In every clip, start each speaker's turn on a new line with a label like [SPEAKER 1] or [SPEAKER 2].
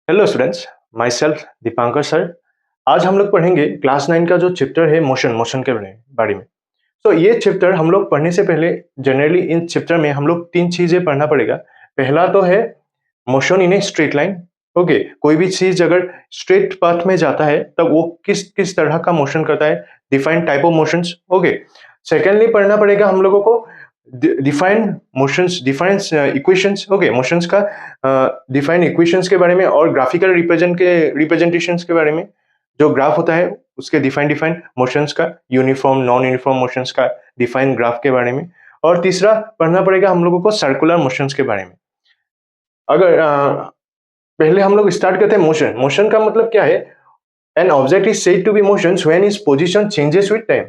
[SPEAKER 1] Hello students, my self Dipankar sir. आज हम लोग पढ़ेंगे क्लास 9 का जो चैप्टर है मोशन के बारे में। तो ये चैप्टर हम लोग पढ़ने से पहले जनरली इन चैप्टर में हम लोग तीन चीजें पढ़ना पड़ेगा। पहला तो है motion in A straight line. Okay, कोई भी चीज अगर स्ट्रेट पाथ में जाता है तब वो किस किस तरह का मोशन करता है, defined type of motions. Okay, secondly पढ़ना पड़ेगा हम लोगों को defined motions, defined equations. Okay, motions का डिफाइंड इक्वेशंस के बारे में और ग्राफिकल रिप्रेजेंटेशंस के बारे में। जो ग्राफ होता है उसके डिफाइंड मोशंस का, यूनिफॉर्म नॉन यूनिफॉर्म मोशंस का डिफाइंड ग्राफ के बारे में। और तीसरा पढ़ना पड़ेगा हम लोगों को सर्कुलर मोशंस के बारे में। अगर पहले हम लोग स्टार्ट करते हैं मोशन। मोशन का मतलब क्या है? An object is said to be motion when is position changes with time.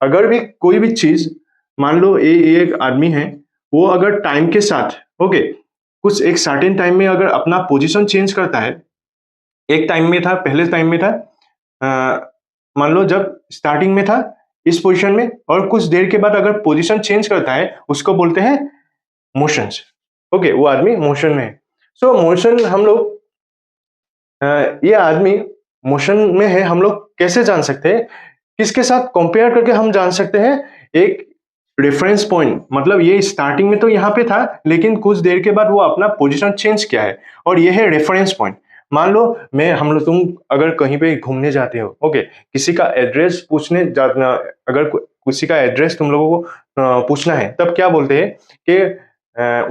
[SPEAKER 1] अगर भी कोई भी चीज, मान लो एक आदमी है, वो अगर टाइम के साथ ओके कुछ एक सर्टेन टाइम में अगर अपना पोजीशन चेंज करता है, एक टाइम में था, पहले टाइम में था, मान लो जब स्टार्टिंग में था इस पोजीशन में, और कुछ देर के बाद अगर पोजीशन चेंज करता है उसको बोलते हैं मोशंस। ओके, वो आदमी मोशन में है। सो मोशन हम लोग ये आदमी मोशन में है हम लोग कैसे जान सकते हैं? किसके साथ कंपेयर करके हम जान सकते हैं? एक रेफरेंस पॉइंट, मतलब ये स्टार्टिंग में तो यहाँ पे था लेकिन कुछ देर के बाद वो अपना पोजीशन चेंज किया है, और ये है रेफरेंस पॉइंट। मान लो तुम अगर कहीं पे घूमने जाते हो, ओके, किसी का एड्रेस पूछने जाना, अगर किसी का एड्रेस तुम लोगों को पूछना है तब क्या बोलते हैं कि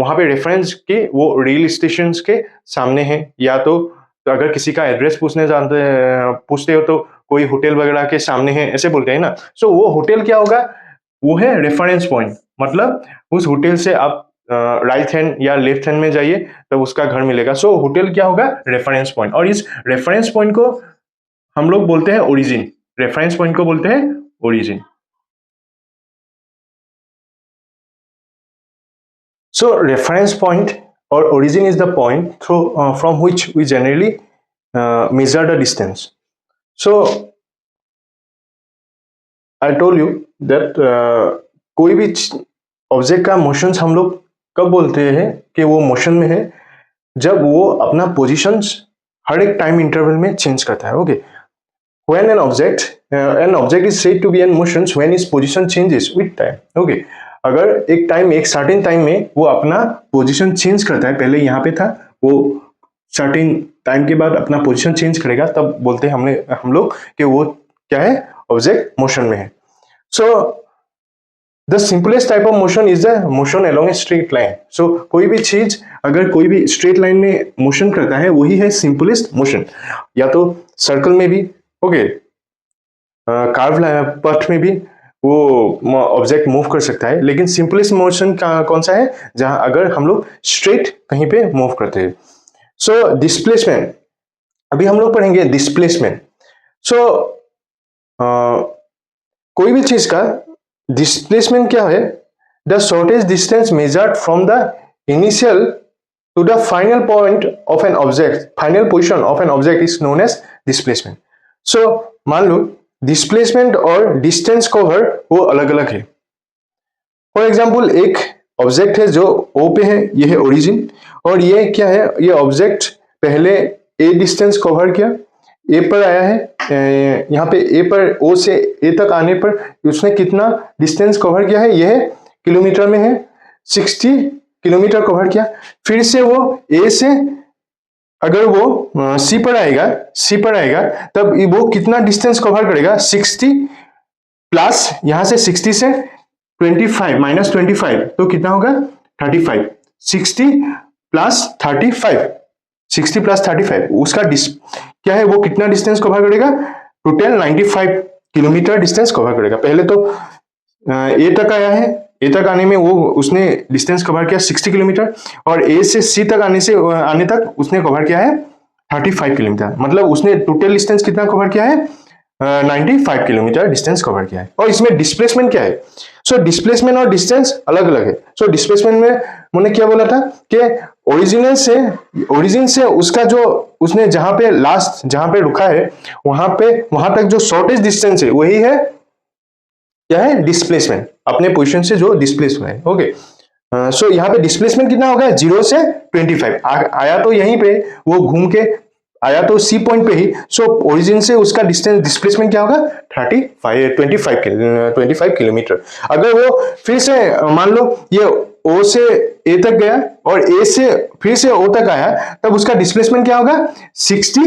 [SPEAKER 1] वहां पे रेफरेंस की वो रेल स्टेशन के सामने है, या तो अगर किसी का एड्रेस पूछते हो तो कोई होटल वगैरह के सामने है, ऐसे बोलते हैं ना। सो वो होटल क्या होगा? वो है रेफरेंस पॉइंट। मतलब उस होटल से आप राइट हैंड या लेफ्ट हैंड में जाइए तब उसका घर मिलेगा। सो होटल क्या होगा? Reference point. और इस रेफरेंस पॉइंट को हम लोग बोलते हैं ओरिजिन। रेफरेंस पॉइंट को बोलते हैं origin. So reference point or origin is the point from which we generally measure the distance. So I told you that कोई भी ऑब्जेक्ट का मोशंस हम लोग कब बोलते हैं कि वो मोशन में है? जब वो अपना पोजीशंस हर एक टाइम इंटरवल में चेंज करता है। Okay, when an object is said to be in motion when its position changes with time. Okay, अगर एक सर्टेन टाइम में वो अपना पोजीशन चेंज करता है, पहले यहाँ पे था, वो सर्टेन टाइम के बाद अपना पोजीशन चेंज करेगा, तब बोलते हैं हम लोग कि वो क्या है? ऑब्जेक्ट मोशन में है। So the simplest type of motion is the motion along a straight line. So कोई भी चीज अगर कोई भी स्ट्रेट लाइन में मोशन करता है वही है सिंपलेस्ट मोशन। या तो सर्कल में भी, ओके, कार्व पथ में भी वो ऑब्जेक्ट मूव कर सकता है, लेकिन सिंपलेस्ट मोशन कौन सा है? जहां अगर हम लोग स्ट्रेट कहीं पे मूव करते हैं। सो डिस्प्लेसमेंट, अभी हम लोग पढ़ेंगे डिस्प्लेसमेंट। सो कोई भी चीज का डिस्प्लेसमेंट क्या है? The shortest distance measured from the initial to the final point of an object, final position of an object is known as displacement. So मान लो डिस्प्लेसमेंट और डिस्टेंस कवर वो अलग अलग है। फॉर एग्जाम्पल, एक ऑब्जेक्ट है जो ओ पे है, ये है ओरिजिन, और ये क्या है? ये ऑब्जेक्ट पहले ए डिस्टेंस कवर किया, ए पर आया है, यहाँ पे ए पर, ओ से ए तक आने पर उसने कितना डिस्टेंस कवर किया है? ये है किलोमीटर में है, 60 किलोमीटर कवर किया। फिर से वो ए से अगर वो सी पर आएगा तब वो कितना डिस्टेंस कवर करेगा? 60 प्लस यहाँ से 60 से 25 माइनस 25 तो कितना होगा? 35। 60 प्लस 35, 60 प्लस 35 उसका क्या है? वो कितना डिस्टेंस कवर करेगा? टोटल 95 किलोमीटर डिस्टेंस कवर करेगा। पहले तो ए तक आया है, ए तक आने में वो उसने डिस्टेंस कवर किया 60 किलोमीटर, और ए से सी तक आने तक उसने कवर किया है 35 किलोमीटर। मतलब उसने टोटल डिस्टेंस कितना कवर किया है? 95 किलोमीटर डिस्टेंस कवर किया है। और इसमें डिस्प्लेसमेंट क्या है? सो डिस्प्लेसमेंट और डिस्टेंस अलग अलग है। सो डिस्प्लेसमेंट में मैंने क्या बोला था कि ओरिजिन से उसका जो उसने जहां पे रुका है वहां तक जो शॉर्टेस्ट डिस्टेंस है वही है क्या है? डिस्प्लेसमेंट। अपने पोजीशन से जो डिस्प्लेस हुआ है। ओके, सो यहाँ पे डिस्प्लेसमेंट कितना होगा? 0 से 25 आया तो यहीं पे वो घूम के आया तो सी पॉइंट पे ही, सो ओरिजिन से उसका डिस्टेंस डिस्प्लेसमेंट क्या होगा 25 किलोमीटर। अगर वो फिर से मान लो ये ओ से ए तक गया और ए से फिर से ओ तक आया, तब उसका डिस्प्लेसमेंट क्या होगा 60,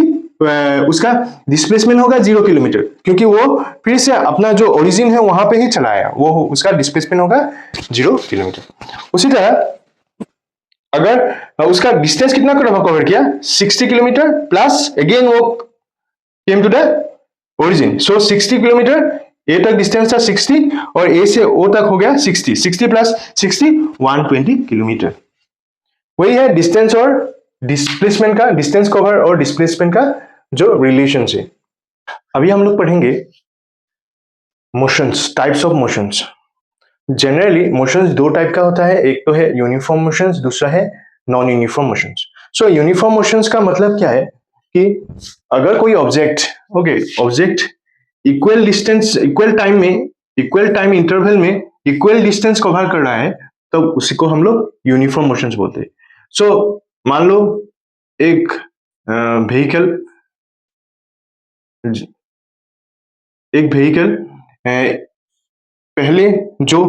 [SPEAKER 1] उसका डिस्प्लेसमेंट होगा 0 किलोमीटर, क्योंकि वो फिर से अपना जो ओरिजिन है वहां पे ही चला आया, वो उसका डिस्प्लेसमेंट होगा 0 किलोमीटर। उसी तरह अगर उसका डिस्टेंस कितना कवर किया 60 किलोमीटर प्लस अगेन वो came to the origin, so 60 kilometre, A तक डिस्टेंस था 60 और ए से ओ तक हो गया 60 प्लस 60 120 किलोमीटर। वही है डिस्टेंस और डिस्प्लेसमेंट का, डिस्टेंस कवर और डिस्प्लेसमेंट का जो रिलेशन है। अभी हम लोग पढ़ेंगे motions, types of motions. Generally motions दो टाइप का होता है, एक तो है यूनिफॉर्म मोशंस, दूसरा है नॉन यूनिफॉर्म मोशंस। सो यूनिफॉर्म मोशंस का मतलब क्या है कि अगर कोई object object equal distance, equal time में, इक्वल टाइम इंटरवल में इक्वल डिस्टेंस कवर कर रहा है, तो उसी को हम लोग यूनिफॉर्म मोशंस बोलते हैं। सो मान लो एक व्हीकल पहले जो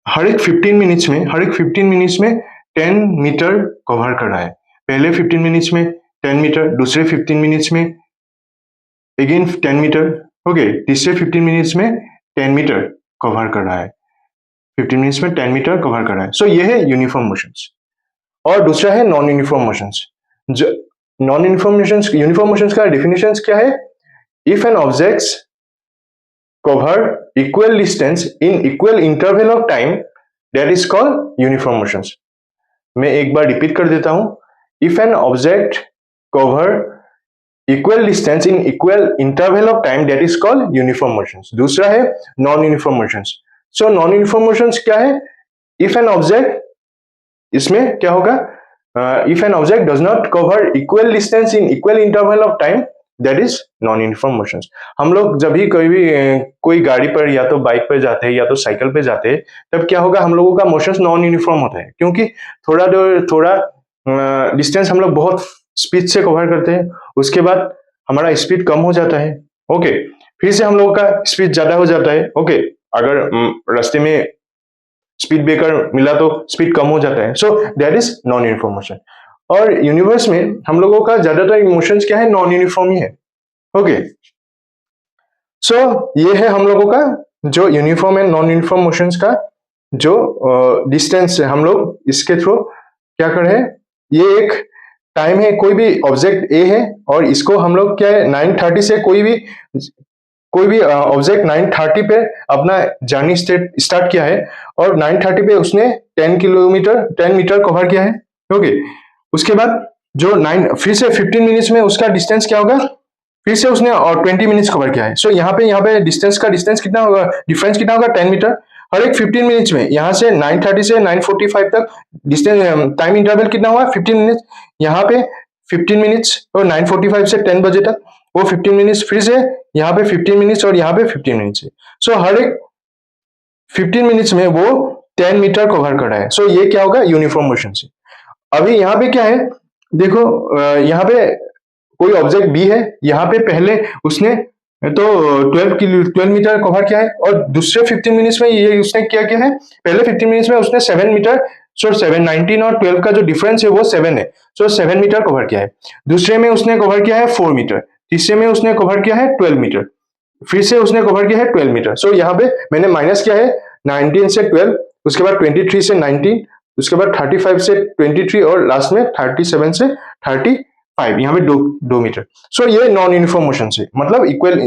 [SPEAKER 1] हर एक 15 मिनट्स में 10 मीटर कवर कर रहा है। पहले 15 मिनट्स में 10 मीटर, दूसरे 15 मिनट्स में अगेन 10 मीटर, ओके, तीसरे 15 मिनट्स में 10 मीटर कवर कर रहा है, 15 मिनट्स में 10 मीटर कवर कर रहा है। सो ये है यूनिफॉर्म मोशंस। और दूसरा है नॉन यूनिफॉर्म मोशंस। जो non uniform motions, uniform motions का डेफिनेशन क्या है? If an objects cover equal distance in equal interval of time, that is called uniform motions. मैं एक बार रिपीट कर देता हूं, if an object cover equal distance in equal interval of time, that is called uniform motions. दूसरा है non uniform motions. So non uniform motions क्या है? if an object, इसमें क्या होगा, if an object does not cover equal distance in equal interval of time, that is non uniform motions. हम लोग जब भी कोई गाड़ी पर या तो बाइक पर जाते हैं या तो साइकिल पे जाते हैं, तब क्या होगा, हम लोगों का मोशंस नॉन यूनिफॉर्म होता है, क्योंकि थोड़ा डिस्टेंस हम लोग बहुत स्पीड से कवर करते हैं, उसके बाद हमारा स्पीड कम हो जाता है, ओके, फिर से हम लोगों का स्पीड ज्यादा हो जाता है, ओके, अगर रास्ते में स्पीड ब्रेकर मिला तो स्पीड कम हो जाता है। So that is non uniform motion. और यूनिवर्स में हम लोगों का ज्यादातर इमोशंस क्या है, नॉन यूनिफॉर्म ही है, ओके। सो ये है हम लोगों का जो uniform and non uniform motions का जो डिस्टेंस है, हम लोग इसके थ्रू क्या कर रहे हैं, ये एक टाइम है, कोई भी ऑब्जेक्ट ए है और इसको हम लोग क्या है 9:30 से कोई भी ऑब्जेक्ट 9:30 पे अपना जर्नी स्टार्ट किया है और 9:30 पे उसने 10 मीटर कवर किया है, ओके। उसके बाद जो फिर से 15 मिनट्स में उसका डिस्टेंस क्या होगा, फिर से उसने और 20 मिनट्स कवर किया है। सो यहाँ पे डिस्टेंस कितना होगा, डिफरेंस कितना होगा 10 मीटर हर एक 15 मिनट्स में। यहाँ से 9:30 से 9:45 तक डिस्टेंस टाइम इंटरवल कितना हुआ 15 मिनट्स, यहाँ पे 15 मिनट्स और 9:45 से 10 बजे तक वो 15 मिनट्स, फिर से यहाँ पे 15 मिनट्स और यहाँ पे 15 मिनट्स है। सो हर एक 15 मिनट्स में वो 10 मीटर कवर कर रहा है। सो ये क्या होगा, यूनिफॉर्म मोशन से। अभी यहाँ पे क्या है, देखो यहाँ पे कोई ऑब्जेक्ट बी है, यहाँ पे पहले उसने तो 12 मीटर कवर किया है और दूसरे 15 मिनट्स में ये उसने क्या किया है, पहले 15 मिनट्स में उसने 7 मीटर, सो 19 और 12 का जो डिफरेंस है वो 7 है, सो 7 मीटर कवर किया है। दूसरे में उसने कवर किया है 4 मीटर, तीसरे में उसने कवर किया है 12 मीटर, फिर से उसने कवर किया है 12 मीटर। सो यहाँ पे मैंने माइनस किया है 19 से 12, उसके बाद 23 से 19, उसके बाद 35 से 23 और लास्ट में 37 से 35, यहाँ पे 2 मीटर। सो ये नॉन यूनिफॉर्म मोशन से, मतलब इक्वल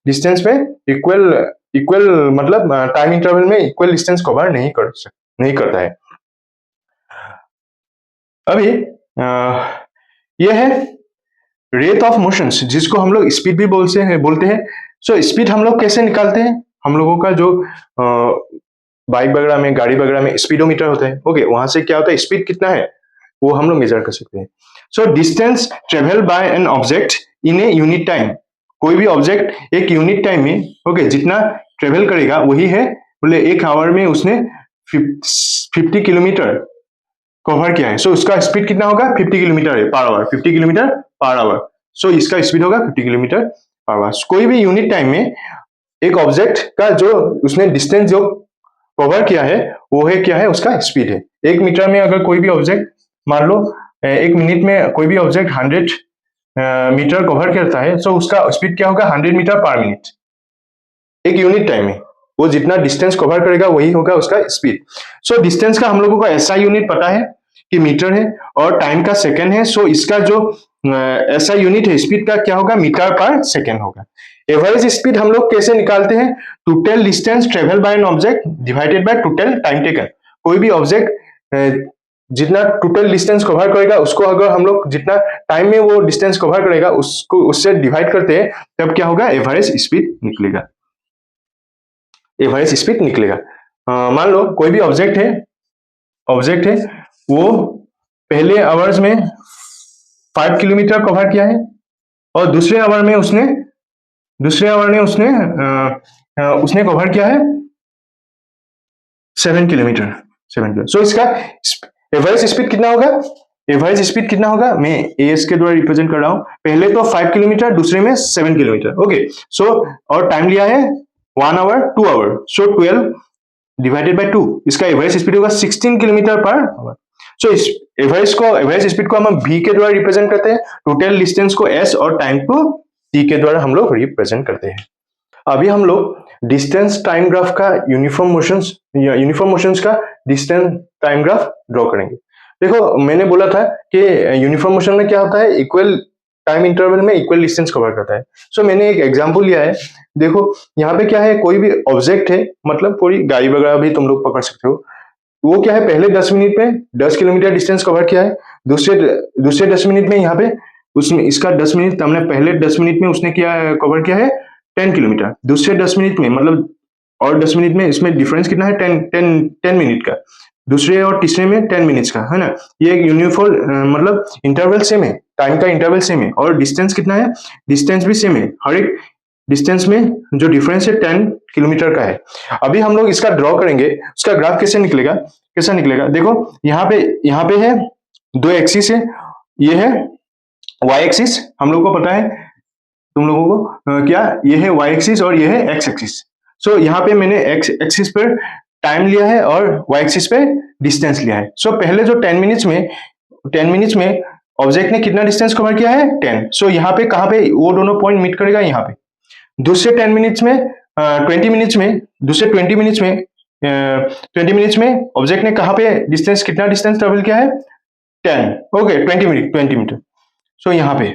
[SPEAKER 1] डिस्टेंस में इक्वल मतलब टाइम इंटरवल में इक्वल डिस्टेंस कवर नहीं करता है। अभी ये है रेट ऑफ मोशंस, जिसको हम लोग स्पीड भी बोलते हैं। सो स्पीड हम लोग कैसे निकालते हैं, हम लोगों का जो बाइक वगैरह में, गाड़ी वगैरह में स्पीडोमीटर होता है, ओके, वहां से क्या होता है, स्पीड कितना है वो हम लोग मेजर कर सकते हैं। So distance travel by an object in a unit time, कोई भी ऑब्जेक्ट एक यूनिट टाइम में, ओके, जितना ट्रेवल करेगा वही है, बोले 1 आवर में उसने 50 किलोमीटर कवर किया है, सो उसका स्पीड कितना होगा 50 kilometre per hour, 50 kilometre per hour. So इसका स्पीड होगा 50 किलोमीटर पर आवर। कोई भी यूनिट टाइम में एक ऑब्जेक्ट का जो उसने डिस्टेंस जो कवर किया है वो है क्या है, उसका स्पीड है। 1 मीटर में अगर कोई भी ऑब्जेक्ट, मान लो 1 मिनट में कोई भी ऑब्जेक्ट 100 मीटर कवर करता है, सो उसका स्पीड क्या होगा 100 मीटर पर मिनट। एक यूनिट टाइम में वो जितना डिस्टेंस कवर करेगा वही होगा उसका स्पीड। सो डिस्टेंस का हम लोगों को ऐसा यूनिट पता है कि मीटर है, और टाइम का सेकंड है। सो इसका जो ऐसा यूनिट है स्पीड का क्या होगा, मीटर पर सेकंड होगा। एवरेज स्पीड हम लोग कैसे निकालते हैं, total distance travel by an object divided by total time taken. कोई भी ऑब्जेक्ट जितना टोटल डिस्टेंस कवर करेगा उसको अगर हम लोग जितना टाइम में वो डिस्टेंस कवर करेगा उसको उससे डिवाइड करते हैं, तब क्या होगा, एवरेज स्पीड निकलेगा। एवरेज स्पीड निकलेगा। मान लो कोई भी ऑब्जेक्ट है वो पहले आवर्स में 5 किलोमीटर कवर किया है, और दूसरे आवर में उसने कवर किया है 7 किलोमीटर। सो इसका एवरेज स्पीड कितना होगा, मैं एएस के द्वारा रिप्रेजेंट कर रहा हूं। पहले तो 5 किलोमीटर, दूसरे में 7 किलोमीटर। ओके, सो और टाइम लिया है 1 hour 2 hour, so 12 divided by 2, इसका एवरेज स्पीड होगा 16 किलोमीटर पर आवर। सो इस एवरेज स्पीड को हम v के द्वारा रिप्रेजेंट करते हैं, टोटल डिस्टेंस को s और टाइम को t के द्वारा हम लोग रिप्रेजेंट करते हैं। अभी हम लोग डिस्टेंस टाइम ग्राफ का यूनिफॉर्म मोशंस का डिस्टेंस टाइम ग्राफ ड्रॉ करेंगे। देखो मैंने बोला था कि यूनिफॉर्म मोशन में क्या होता है, इक्वल टाइम इंटरवल में इक्वल डिस्टेंस कवर करता है। सो मैंने एक एग्जांपल लिया है। देखो यहाँ पे क्या है, कोई भी ऑब्जेक्ट है, मतलब कोई गाड़ी वगैरह भी तुम लोग पकड़ सकते हो। वो क्या है, पहले 10 मिनट में 10 किलोमीटर डिस्टेंस कवर किया है, दूसरे 10 मिनट में यहाँ पे उसमें इसका 10 मिनट हमने पहले 10 मिनट में उसने किया कवर किया है 10 किलोमीटर, दूसरे 10 मिनट में मतलब और 10 मिनट में इसमें डिफरेंस कितना है 10 मिनट का, दूसरे और तीसरे में 10 मिनट्स का, है ना। ये एक यूनिफॉर्म मतलब इंटरवल सेम है, टाइम का इंटरवल सेम है, और डिस्टेंस कितना है, डिस्टेंस भी सेम है। हर एक डिस्टेंस में जो डिफरेंस है 10 किलोमीटर का है। अभी हम लोग इसका ड्रॉ करेंगे, उसका ग्राफ कैसा निकलेगा। देखो यहाँ पे है 2 एक्सिस है, ये है वाई एक्सिस, हम लोग को पता है, तुम लोगों को क्या, ये है वाई एक्सिस और ये है एक्स एक्सिस। सो यहाँ पे मैंने एक्स एक्सिस पर टाइम लिया है और वाई एक्सिस पे डिस्टेंस लिया है। सो पहले जो 10 मिनट्स में ऑब्जेक्ट ने कितना डिस्टेंस कवर किया है 10। सो यहाँ पे कहाँ पे वो दोनों पॉइंट मीट करेगा, यहाँ पे। दूसरे 10 मिनट्स में 20 मिनट्स में दूसरे 20 मिनट्स में 20 मिनट्स में ऑब्जेक्ट ने कहाँ पे कितना डिस्टेंस ट्रेवल किया है 10। Okay 20 metre. सो यहाँ पे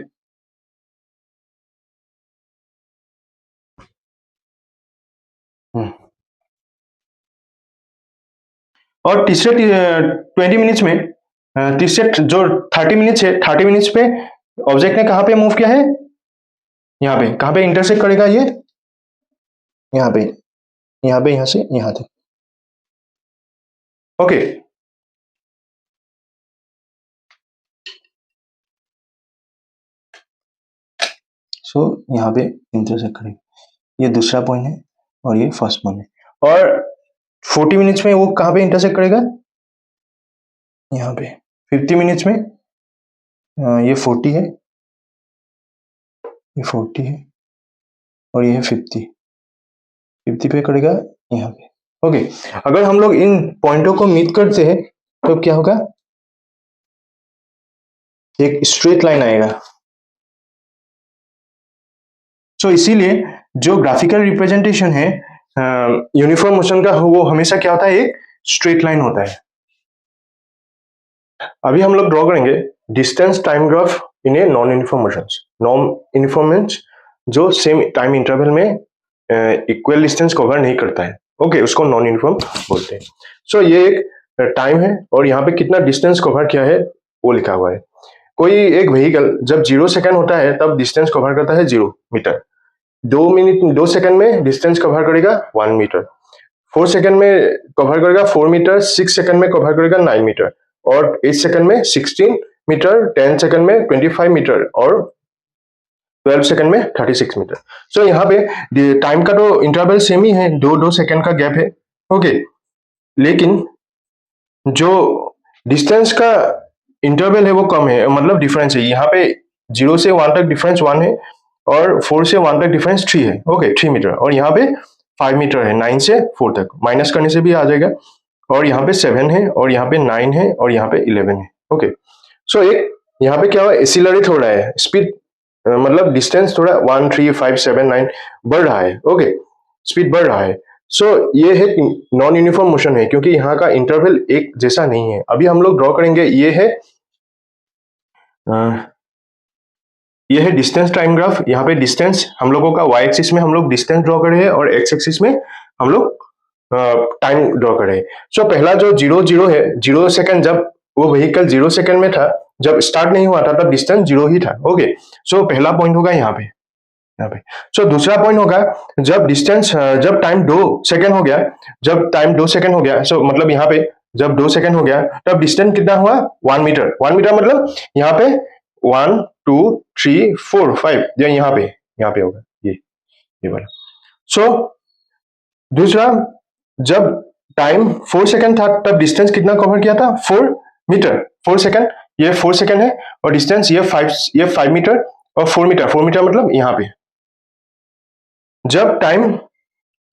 [SPEAKER 1] और तीसरे 20 मिनट्स में तीसरे जो 30 मिनट्स है 30 मिनट्स पे ऑब्जेक्ट ने कहाँ पे मूव किया है, यहाँ पे। कहाँ पे इंटरसेक्ट करेगा ये, यहाँ पे यहाँ से यहाँ तक। ओके, सो यहाँ पे इंटरसेक्ट करेगा, ये दूसरा पॉइंट है और ये फर्स्ट पॉइंट है। और 40 मिनट्स में वो कहाँ पे इंटरसेक्ट करेगा, यहाँ पे। 50 मिनट्स में ये 40 है, ये 40 है और ये है 50 पे करेगा यहाँ पे। ओके, अगर हम लोग इन पॉइंटों को मीट करते हैं तो क्या होगा, एक स्ट्रेट लाइन आएगा। सो इसीलिए जो ग्राफिकल रिप्रेजेंटेशन है यूनिफॉर्म मोशन का, वो हमेशा क्या होता है, एक स्ट्रेट लाइन होता है। अभी हम लोग ड्रॉ करेंगे distance time graph in a non uniform motions. Non uniform means जो सेम टाइम इंटरवल में इक्वल डिस्टेंस कवर नहीं करता है। ओके, उसको नॉन यूनिफॉर्म बोलते हैं। सो ये एक टाइम है और यहाँ पे कितना डिस्टेंस कवर किया है वो लिखा हुआ है। कोई एक व्हीकल जब 0 सेकंड होता है तब डिस्टेंस कवर करता है 0 मीटर। 2 सेकंड में डिस्टेंस कवर करेगा 1 मीटर। 4 सेकंड में कवर करेगा 4 मीटर। 6 सेकंड में कवर करेगा 9 मीटर। और 8 सेकंड में 16 मीटर। 10 सेकंड में 25 मीटर और 12 सेकंड में 36 मीटर। सो यहाँ पे टाइम का तो इंटरवल सेम ही है, 2 सेकंड का गैप है। ओके, लेकिन जो डिस्टेंस का इंटरवल है वो कम है, मतलब डिफरेंस है। यहाँ पे 0 से 1 तक डिफरेंस 1 है और 4 से 1 तक डिफरेंस 3 है। Okay, 3 metre. और यहाँ पे 5 मीटर है 9 से 4 तक, माइनस करने से भी आ जाएगा। और यहाँ पे 7 है और यहाँ पे 9 है और यहाँ पे 11 है। ओके, सो एक यहाँ पे क्या हुआ, एक्सीलरेट हो रहा है, स्पीड मतलब डिस्टेंस थोड़ा 1 3 5 7 9 बढ़ रहा है। ओके, स्पीड बढ़ रहा है। सो ये है नॉन यूनिफॉर्म मोशन है, क्योंकि यहाँ का इंटरवल एक जैसा नहीं है। अभी हम लोग ड्रॉ करेंगे, ये है डिस्टेंस टाइम ग्राफ। यहाँ पे डिस्टेंस हम लोगों का y एक्सिस में हम लोग डिस्टेंस ड्रॉ कर रहे हैं और x एक्सिस में हम लोग टाइम ड्रॉ कर रहे हैं। सो पहला जो 0 है, 0 सेकंड, जब वो व्हीकल 0 सेकंड में था, जब स्टार्ट नहीं हुआ था तब डिस्टेंस 0 ही था। ओके, सो पहला पॉइंट होगा यहाँ पे। सो दूसरा पॉइंट होगा जब डिस्टेंस, जब टाइम 2 सेकंड हो गया, जब टाइम 2 सेकंड हो गया, सो मतलब यहाँ पे जब 2 सेकंड हो गया तब डिस्टेंस कितना हुआ, 1 मीटर। 1 मीटर मतलब यहाँ पे 1 2 3 4 5, या यहाँ पे होगा ये वाला। सो दूसरा, जब टाइम 4 सेकंड था तब डिस्टेंस कितना कवर किया था, 4 मीटर। 4 सेकंड, ये 4 सेकंड है और डिस्टेंस ये 5 मीटर और 4 मीटर। 4 मीटर मतलब यहाँ पे। जब टाइम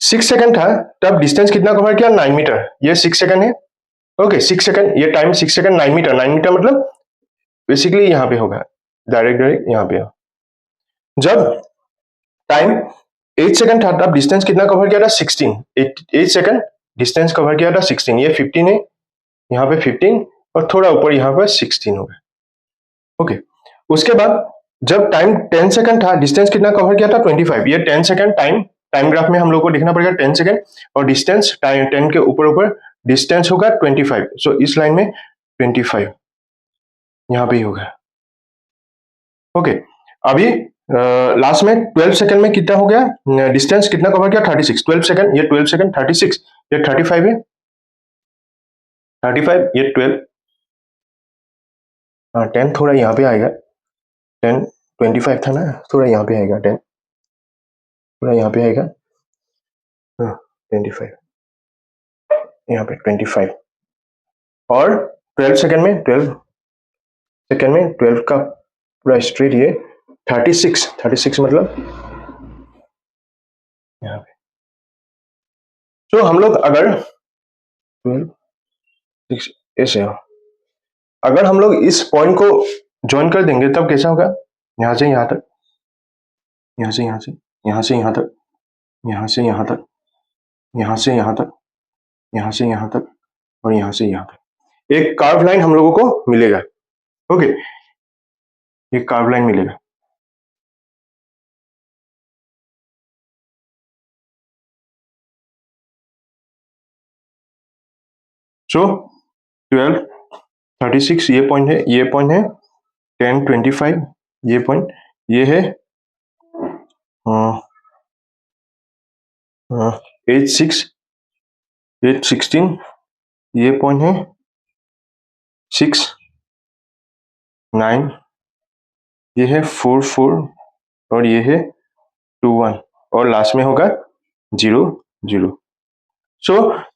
[SPEAKER 1] 6 सेकंड था तब डिस्टेंस कितना कवर किया, 9 मीटर। ये 6 सेकंड है। ओके, 6 सेकंड, ये टाइम 6 सेकंड, 9 मीटर। 9 मीटर मतलब बेसिकली यहाँ पे होगा, डायरेक्ट यहाँ पे। जब टाइम 8 सेकंड था तब डिस्टेंस कितना कवर किया था, 16। 8 सेकंड डिस्टेंस कवर किया था 16। ये 15 है, यहाँ पे 15 और थोड़ा ऊपर यहाँ पर 16 होगा। ओके, उसके बाद जब टाइम 10 सेकंड था, डिस्टेंस कितना कवर किया था, 25। ये 10 सेकंड टाइम ग्राफ में हम लोग को देखना पड़ेगा 10 सेकंड, और डिस्टेंस टाइम 10 के ऊपर डिस्टेंस होगा 25। सो इस लाइन में 25 यहाँ पे ही होगा। ओके, अभी लास्ट में 12 सेकंड में कितना हो गया, डिस्टेंस कितना कवर किया, 36। 12 सेकंड, ये 12 सेकंड 36, ये 35 है, 35, ये 12। 10 थोड़ा यहाँ पे आएगा, 10 25 था ना, थोड़ा यहाँ पे आएगा, 10 थोड़ा यहाँ पे आएगा, 25 यहाँ पे 25। और 12 सेकंड में 12 का पूरा स्ट्रेट ये 36 मतलब यहाँ पे। तो हम लोग अगर 12 6 ऐसे हो, अगर हम लोग इस पॉइंट को ज्वाइन कर देंगे तब कैसा होगा, यहाँ से यहाँ तक, यहाँ से यहाँ से, यहाँ से यहाँ तक, यहाँ से यहाँ तक, यहाँ से यहाँ तक, यहाँ से यहाँ तक और यहाँ से यहाँ तक एक कार्व लाइन हम लोगों को मिलेगा। ओके, एक कार्व लाइन मिलेगा। सो 12 36 ये पॉइंट है, ये पॉइंट है 10 25 ये पॉइंट, ये है 8 6 8 16 ये पॉइंट है 6 9, ये है 4 4 और ये है 2 1 और लास्ट में होगा 0 0। सो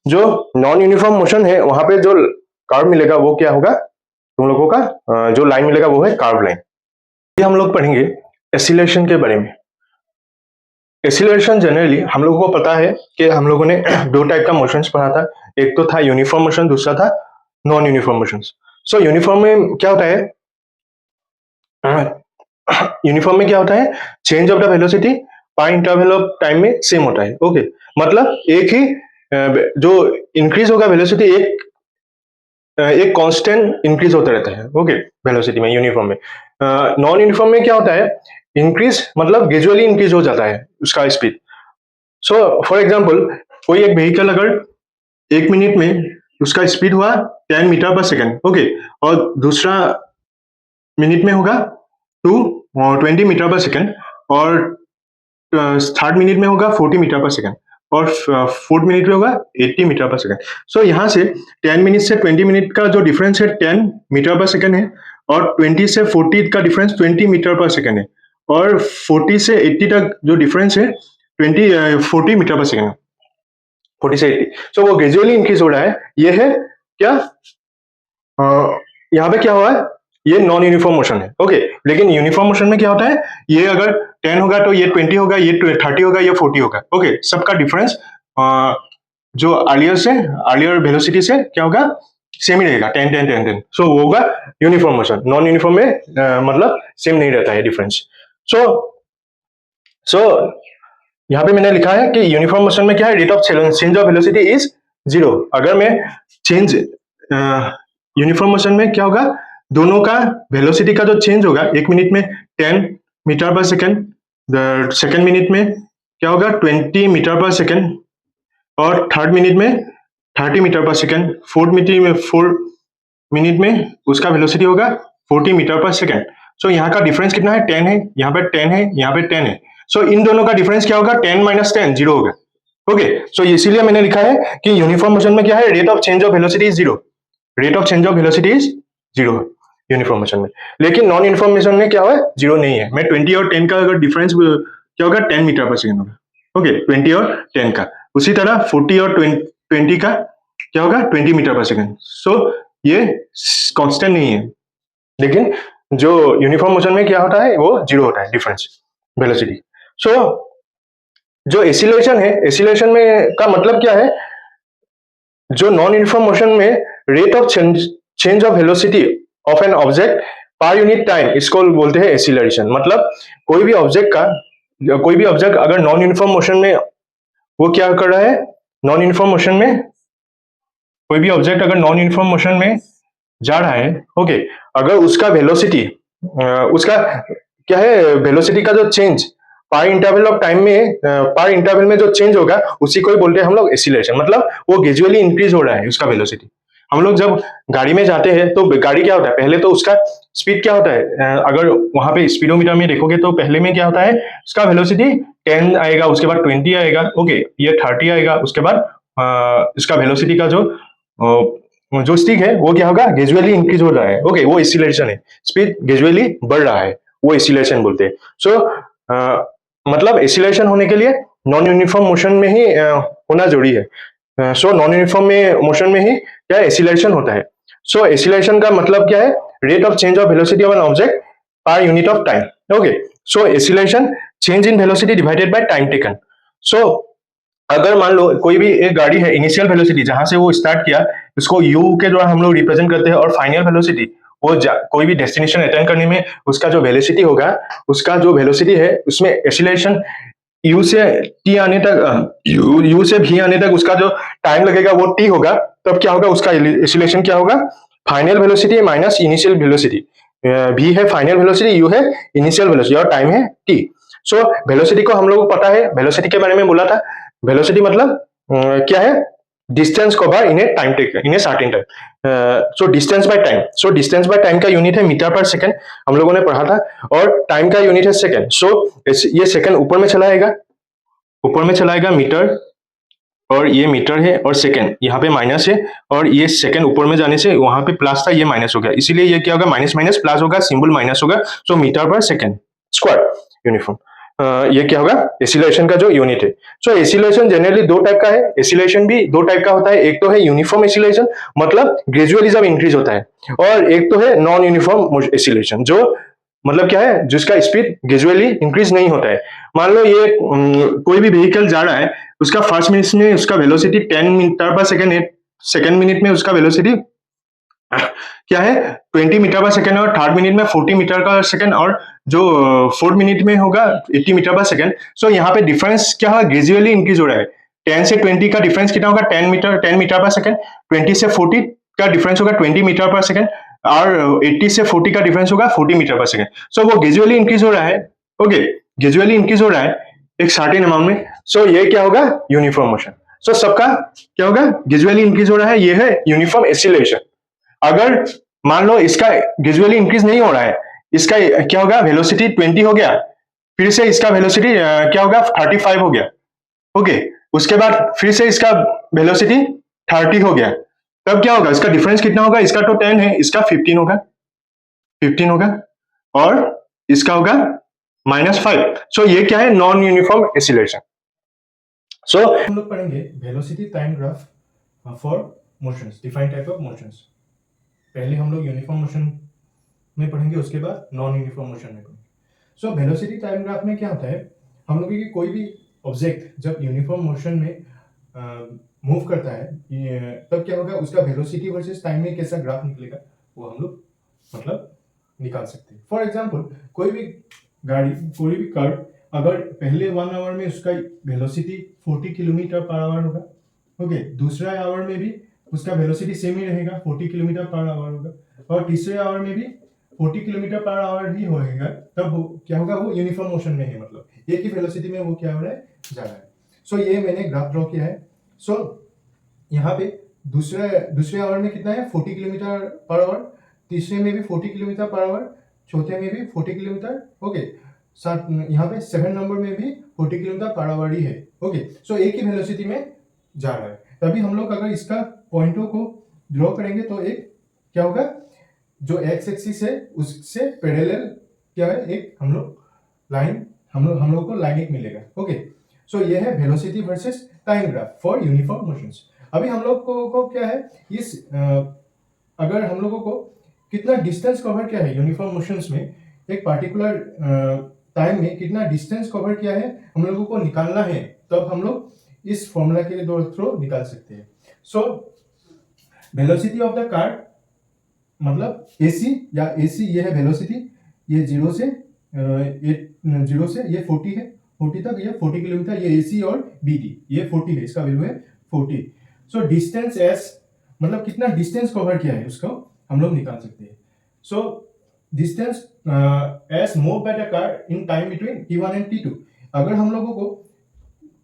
[SPEAKER 1] जो नॉन यूनिफॉर्म मोशन है वहां पे जो कार्व मिलेगा वो क्या होगा, तुम लोगों का जो लाइन मिलेगा वो है कार्व लाइन। ये हम लोग पढ़ेंगे एक्सीलरेशन के बारे में। एक्सीलरेशन जनरली हम लोगों को पता है कि हम लोगों ने दो टाइप का मोशंस पढ़ा था, एक तो था यूनिफॉर्म मोशन, दूसरा था नॉन यूनिफॉर्म मोशन। सो यूनिफॉर्म में क्या होता है, यूनिफॉर्म में क्या होता है, change of the velocity pi interval of time में सेम होता है। ओके, मतलब एक ही जो इंक्रीज होगा वेलोसिटी एक कांस्टेंट इंक्रीज होता रहता है। ओके, वेलोसिटी में यूनिफॉर्म में। नॉन यूनिफॉर्म में क्या होता है, इंक्रीज मतलब ग्रेजुअली इंक्रीज हो जाता है उसका स्पीड। सो फॉर एग्जांपल कोई एक व्हीकल अगर 1 मिनट में उसका स्पीड हुआ 10 मीटर पर सेकंड, ओके, और दूसरा मिनट में होगा 20 मीटर पर सेकंड, और थर्ड मिनट में होगा 40 मीटर पर सेकंड, और फोर्थ मिनट में होगा 80 मीटर पर सेकंड। सो यहाँ से 10 मिनट से 20 मिनट का जो डिफरेंस है 10 मीटर पर सेकंड है, और 20 से 40 का डिफरेंस 20 मीटर पर सेकंड है, और 40 से 80 तक जो डिफरेंस है 40 मीटर पर सेकंड, 40 से 80। सो वो ग्रेजुअली इंक्रीज हो रहा है। ये है क्या, यहाँ पे क्या हुआ है, ये नॉन यूनिफॉर्म मोशन है, ओके। लेकिन यूनिफॉर्म मोशन में क्या होता है, ये अगर 10 होगा तो ये 20 होगा, ये 30 होगा, ये 40 होगा, ओके। सबका डिफरेंस जो अर्लियर वेलोसिटी से क्या होगा, सेम ही रहेगा, 10 10 10 10। सो वो होगा यूनिफॉर्म मोशन। नॉन यूनिफॉर्म में मतलब सेम नहीं रहता है डिफरेंस। सो यहाँ पे मैंने लिखा है कि यूनिफॉर्म मोशन में क्या है, rate of change of velocity is 0। अगर मैं चेंज यूनिफॉर्म मोशन में क्या होगा, दोनों का वेलोसिटी का जो चेंज होगा, 1 मिनट में 10 मीटर पर सेकेंड, सेकेंड मिनट में क्या होगा 20 मीटर पर सेकेंड, और थर्ड मिनट में 30 मीटर पर सेकेंड, फोर्थ मिनट में उसका वेलोसिटी होगा 40 मीटर पर सेकेंड। सो यहाँ का डिफरेंस कितना है, 10 है, यहाँ पे 10 है, यहाँ पे 10 है। सो इन दोनों का डिफरेंस क्या होगा, 10 माइनस 10 0 होगा, ओके। सो इसीलिए मैंने लिखा है कि यूनिफॉर्म मोशन में क्या है, rate of change of velocity is 0। Rate of change of velocity is 0 uniform motion में। लेकिन नॉन यूनिफॉर्म मोशन में क्या हुआ, 0 नहीं है। मैं 20 और 10 का अगर डिफरेंस क्या होगा, 10 मीटर पर सेकेंड होगा, ओके। 20 और 10 का। उसी तरह 40 और 20 का क्या होगा, 20 मीटर पर सेकेंड। सो ये कांस्टेंट नहीं है। लेकिन जो यूनिफॉर्म मोशन में क्या होता है, वो 0 होता है डिफरेंस वेलोसिटी। सो जो एसिलेशन है, एसिलेशन में का मतलब क्या है, जो नॉन यूनिफॉर्म मोशन में rate of change of velocity of an object per unit time, इसको बोलते हैं एसिलरेशन। मतलब कोई भी ऑब्जेक्ट अगर नॉन यूनिफॉर्म मोशन में वो क्या कर रहा है, नॉन यूनिफॉर्म मोशन में कोई भी ऑब्जेक्ट अगर नॉन यूनिफॉर्म मोशन में जा रहा है, ओके, अगर उसका वेलोसिटी उसका क्या है, वेलोसिटी का जो चेंज पर इंटरवल ऑफ टाइम में, पर इंटरवल में जो चेंज होगा, उसी को ही बोलते हैं हम लोग एसिलेशन। मतलब वो ग्रेजुअली इंक्रीज हो रहा है उसका वेलोसिटी। हम लोग जब गाड़ी में जाते हैं तो गाड़ी क्या होता है, पहले तो उसका स्पीड क्या होता है, अगर वहां पे स्पीडोमीटर में देखोगे तो पहले में क्या होता है, उसका वेलोसिटी 10 आएगा, उसके बाद 20 आएगा, ओके, ये 30 आएगा, उसके बाद इसका वेलोसिटी का जो स्टिक है वो क्या होगा, ग्रेजुअली इंक्रीज हो रहा है, ओके, वो एसिलेशन है। स्पीड ग्रेजुअली बढ़ रहा है, वो एसिलेशन बोलते हैं। सो मतलब एसिलेशन होने के लिए नॉन यूनिफॉर्म मोशन में ही होना जरूरी है। सो नॉन यूनिफॉर्म में मोशन में ही क्या एसिलेशन होता है। सो एसिलेशन का मतलब क्या है, rate of change of velocity of an object per unit of time, okay. So acceleration change in velocity divided by time taken. So अगर मान लो कोई भी एक गाड़ी है, इनिशियल वेलोसिटी जहां से वो स्टार्ट किया, उसको यू के द्वारा हम लोग रिप्रेजेंट करते हैं, और फाइनल वेलोसिटी वो कोई भी डेस्टिनेशन अटेंड करने में उसका जो वेलोसिटी होगा, उसका जो वेलोसिटी है उसमें एसिलेशन यू से टी आने तक, यू से भी आने तक उसका जो टाइम लगेगा वो टी होगा। तब क्या होगा, उसका एसिलेशन क्या होगा, final velocity minus initial velocity. भी है फाइनल वेलोसिटी, यू है इनिशियल वेलोसिटी, और टाइम है टी। सो वेलोसिटी को हम लोग को पता है, वेलोसिटी के बारे में बोला था। वेलोसिटी मतलब क्या है, distance cover in a time take in a certain time. So distance by time, so distance by time का यूनिट है मीटर पर सेकंड, हम लोगों ने पढ़ा था। और टाइम का यूनिट है सेकंड। सो ये सेकंड ऊपर में चलाएगा, मीटर, और ये मीटर है, और सेकंड यहाँ पे माइनस है, और ये सेकंड ऊपर में जाने से वहां पे प्लस था, ये माइनस हो गया, इसीलिए ये क्या होगा, माइनस माइनस प्लस होगा, सिंबल माइनस होगा। सो metre per second square uniform. ये क्या होगा, एसिलेशन का जो यूनिट है। सो एसिलेशन जनरली दो टाइप का है, एसिलेशन भी दो टाइप का होता है। एक तो है यूनिफॉर्म एसिलेशन, मतलब ग्रेजुअली जब इंक्रीज होता है, और एक तो है नॉन यूनिफॉर्म एसिलेशन, जो मतलब क्या है, जिसका स्पीड ग्रेजुअली इंक्रीज नहीं होता है। मान लो ये कोई भी व्हीकल जा रहा है, उसका फर्स्ट मिनट में उसका वेलोसिटी 10 मीटर पर सेकेंड है, सेकेंड मिनट में उसका वेलोसिटी क्या है 20 मीटर पर सेकेंड, और थर्ड मिनट में 40 मीटर का सेकेंड, और जो फोर्थ मिनट में होगा 80 मीटर पर सेकेंड। सो यहाँ पे डिफरेंस क्या होगा, ग्रेजुअली इंक्रीज हो रहा है। 10 से 20 का डिफरेंस कितना होगा, 10 मीटर पर सेकेंड। 20 से 40 का डिफरेंस होगा 20 मीटर पर सेकेंड, और 80 से 40 का डिफरेंस होगा 40 मीटर पर सेकेंड। सो वो ग्रेजुअली इंक्रीज हो रहा है, ओके, ग्रेजुअली इंक्रीज हो रहा है एक सर्टेन अमाउंट में। सो ये क्या होगा, यूनिफॉर्म मोशन। सो सबका क्या होगा, ग्रेजुअली इंक्रीज हो रहा है, ये है यूनिफॉर्म एसिलेशन। अगर मान लो इसका ग्रेजुअली इंक्रीज नहीं हो रहा है, इसका क्या होगा, वेलोसिटी 20 हो गया, फिर से इसका वेलोसिटी क्या होगा, 35 हो गया, ओके। उसके बाद फिर से इसका वेलोसिटी 30 हो गया, तब क्या होगा, इसका डिफरेंस कितना होगा, इसका तो 10 है, इसका 15 होगा, और इसका होगा -5। सो ये क्या है, नॉन यूनिफॉर्म एसिलेशन। सो हम लोग पढ़ेंगे velocity time graph for motions, defined type of motions. पहले हम लोग यूनिफॉर्म मोशन में पढ़ेंगे, उसके बाद नॉन यूनिफॉर्म मोशन में पढ़ेंगे। सो वेलोसिटी टाइम ग्राफ में क्या होता है, हम लोग की कोई भी ऑब्जेक्ट जब यूनिफॉर्म मोशन में मूव करता है तब क्या होगा, उसका वेलोसिटी वर्सेस टाइम में कैसा ग्राफ निकलेगा वो हम लोग मतलब निकाल सकते हैं। फॉर एग्जांपल कोई भी गाड़ी, कोई भी कार, अगर पहले 1 आवर में उसका वेलोसिटी 40 किलोमीटर पर आवर होगा, ओके, दूसरा आवर में भी उसका वेलोसिटी सेम ही रहेगा, 40 किलोमीटर पर आवर होगा, और तीसरे आवर में भी 40 किलोमीटर पर आवर ही होगा, तब क्या होगा, वो यूनिफॉर्म मोशन में है, मतलब एक ही वेलोसिटी में वो क्या हो रहा है, जा रहा है। सो ये मैंने ग्राफ ड्रॉ किया है। सो यहाँ पे दूसरे आवर में कितना है, 40 किलोमीटर पर आवर, तीसरे में भी 40 किलोमीटर पर आवर, चौथे में भी 40 किलोमीटर, ओके, साथ यहाँ पे 7 नंबर में भी 40 किलोमीटर पर आवर ही है, ओके। सो एक ही वेलोसिटी में जा रहा है। तभी हम लोग अगर इसका पॉइंटों को ड्रॉ करेंगे तो एक क्या होगा, जो एक्स एक्सिस है उससे पैरेलल क्या है, एक हम लोग को लाइन एक मिलेगा, ओके। सो ये है velocity versus time graph for uniform motions. अभी हम लोग को क्या है, इस अगर हम लोगों को कितना डिस्टेंस कवर किया है यूनिफॉर्म मोशंस में, एक पार्टिकुलर टाइम में कितना डिस्टेंस कवर किया है हम लोगों को निकालना है, तब हम लोग इस फॉर्मूला के थ्रू निकाल सकते हैं। So velocity of the car मतलब एसी, या एसी ये है वेलोसिटी, ये 0 से ये 40 है, 40 तक, ये 40 किलोमीटर, ये एसी, और बीडी ये 40 है, इसका वैल्यू है 40। सो डिस्टेंस एस मतलब कितना डिस्टेंस कवर किया है उसको हम लोग निकाल सकते हैं। So distance S move by the car in time between T1 and T2। अगर हम लोगों को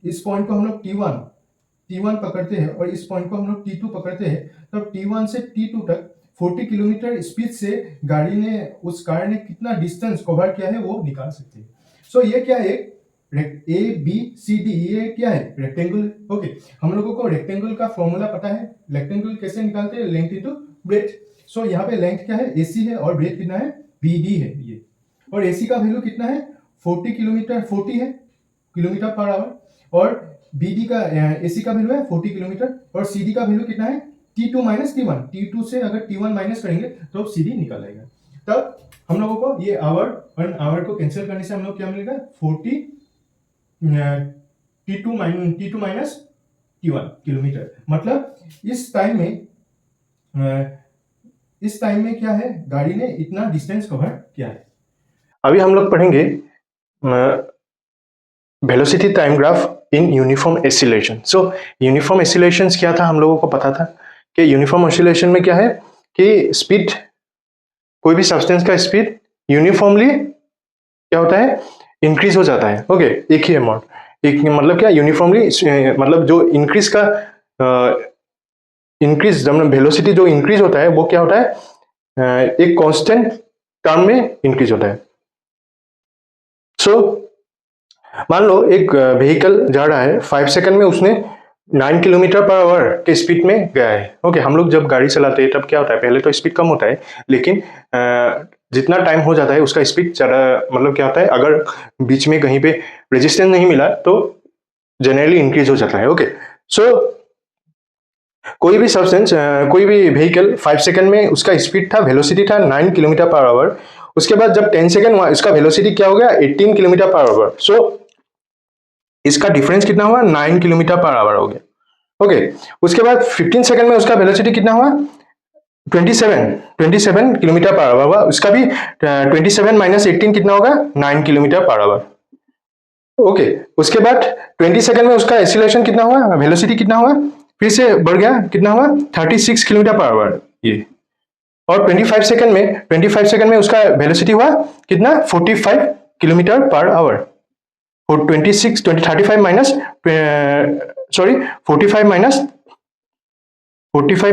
[SPEAKER 1] इस पॉइंट को हम लोग T1 पकड़ते हैं और इस पॉइंट को हम लोग T2 पकड़ते हैं, तब T1 से T2 तक 40 किलोमीटर स्पीड से उस कार ने कितना डिस्टेंस कवर किया है वो निकाल सकते हैं। सो ये क्या है, ए बी सी डी, ये क्या है, रेक्टेंगल, ओके। हम लोगों को रेक्टेंगल का फॉर्मूला पता है, रेक्टेंगल कैसे निकालते हैं, लेंथ इनटू ब्रेथ। सो यहाँ पे लेंथ क्या है, एसी है, और ब्रेथ कितना है, बीडी है ये, और एसी का वैल्यू कितना है, 40 है किलोमीटर पर आवर, और बीडी का एसी का वैल्यू है 40 किलोमीटर, और सीडी का वैल्यू कितना है, T2 माइनस T1। T2 से अगर T1 माइनस करेंगे तो सीडी निकल आएगा। तब हम लोगों को ये आवर को कैंसिल करने से हम लोग क्या मिलेगा, 40 T2 माइनस T1 किलोमीटर। मतलब इस टाइम में क्या है, गाड़ी ने इतना डिस्टेंस कवर किया है। अभी हम लोग पढ़ेंगे velocity time graph in uniform acceleration. So uniform acceleration क्या था, हम लोगों को पता था कि यूनिफॉर्म ऑसिलेशन में क्या है कि स्पीड, कोई भी सब्सटेंस का स्पीड यूनिफॉर्मली क्या होता है, इंक्रीज हो जाता है, ओके, एक ही अमाउंट, एक मतलब क्या, यूनिफॉर्मली मतलब जो इंक्रीज वेलोसिटी जो इंक्रीज होता है वो क्या होता है, एक कांस्टेंट टर्म में इंक्रीज होता है। सो मान लो एक व्हीकल जा रहा है, 5 सेकंड में उसने 9 किलोमीटर पर आवर के स्पीड में गया है, ओके। हम लोग जब गाड़ी चलाते हैं तब क्या होता है, पहले तो स्पीड कम होता है, लेकिन जितना टाइम हो जाता है उसका स्पीड ज़्यादा, मतलब क्या होता है, अगर बीच में कहीं पे रेजिस्टेंस नहीं मिला तो जनरली इंक्रीज हो जाता है, ओके। सो कोई भी सब्सटेंस, कोई भी व्हीकल 5 सेकंड में उसका स्पीड था, वेलोसिटी था 9 किलोमीटर पर आवर, उसके बाद जब 10 सेकंड हुआ इसका वेलोसिटी क्या हो गया, 18 किलोमीटर पर आवर। सो इसका डिफरेंस कितना हुआ, 9 किलोमीटर पर आवर हो गया, ओके। उसके बाद 15 सेकंड में उसका वेलोसिटी कितना हुआ, 27 किलोमीटर पर आवर हुआ, उसका भी 27 माइनस 18 कितना होगा, 9 किलोमीटर पर आवर, ओके। उसके बाद 20 सेकंड में उसका एक्सीलरेशन कितना हुआ, वेलोसिटी कितना हुआ, फिर से बढ़ गया, कितना हुआ, 36 किलोमीटर पर आवर ये, और 25 सेकंड में उसका वेलोसिटी हुआ कितना, 45 किलोमीटर पर आवर। 45